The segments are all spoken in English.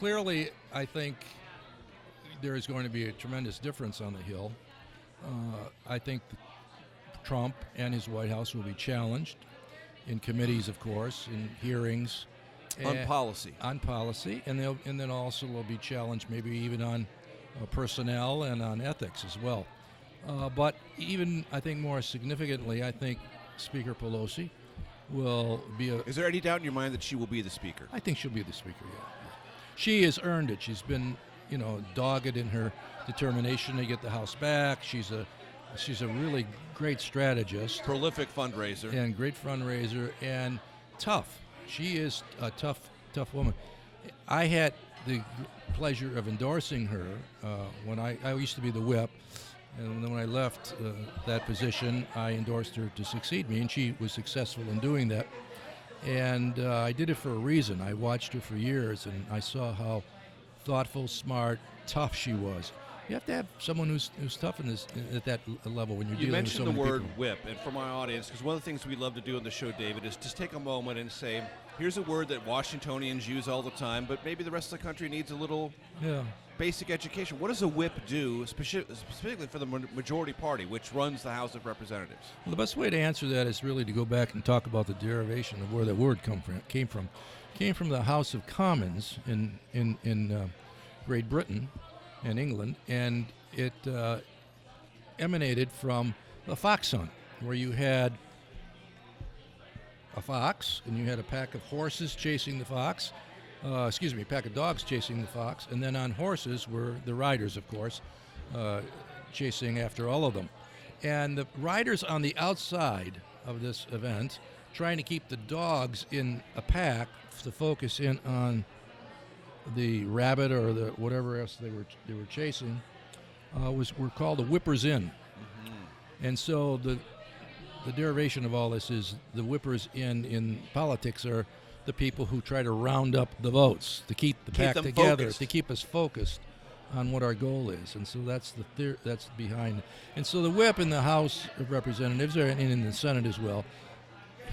clearly, I think there is going to be a tremendous difference on the Hill. I think Trump and his White House will be challenged in committees, of course, in hearings. On policy. On policy, and then also they'll be challenged maybe even on personnel and on ethics as well. But even, I think more significantly, I think Speaker Pelosi will be Is there any doubt in your mind that she will be the Speaker? I think she'll be the Speaker, yeah. She has earned it. She's been, dogged in her determination to get the House back. She's a really great strategist. Prolific fundraiser. And great fundraiser and tough. She is a tough woman. I had the pleasure of endorsing her when I used to be the whip. And then when I left that position, I endorsed her to succeed me, and she was successful in doing that. And I did it for a reason. I watched her for years, and I saw how thoughtful, smart, tough she was. You have to have someone who's tough at that level when you're dealing with so many people. You mentioned the word whip, and for my audience, because one of the things we love to do on the show, David, is just take a moment and say, here's a word that Washingtonians use all the time, but maybe the rest of the country needs a little basic education. What does a whip do specifically for the majority party, which runs the House of Representatives? Well, the best way to answer that is really to go back and talk about the derivation of where that word came from. It came from the House of Commons in Great Britain and England, and it emanated from the fox hunt, where you had a fox and you had a pack of horses chasing the fox. A pack of dogs chasing the fox, and then on horses were the riders, of course, chasing after all of them. And the riders on the outside of this event, trying to keep the dogs in a pack to focus in on the rabbit or the whatever else they were chasing, were called the whippers in. Mm-hmm. And so the derivation of all this is the whippers in politics are the people who try to round up the votes, to keep the pack together, focused. to keep us focused on what our goal is. And so that's that's behind. And so the whip in the House of Representatives, and in the Senate as well,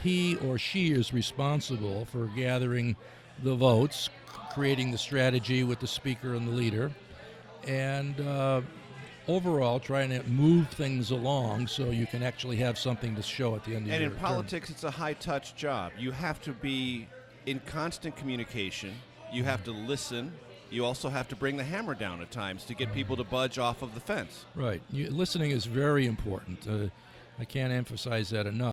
he or she is responsible for gathering the votes, creating the strategy with the Speaker and the leader, and overall trying to move things along so you can actually have something to show at the end of your term. And in politics, it's a high-touch job. You have to be in constant communication. You have to listen. You also have to bring the hammer down at times to get people to budge off of the fence. Right. Listening is very important. I can't emphasize that enough.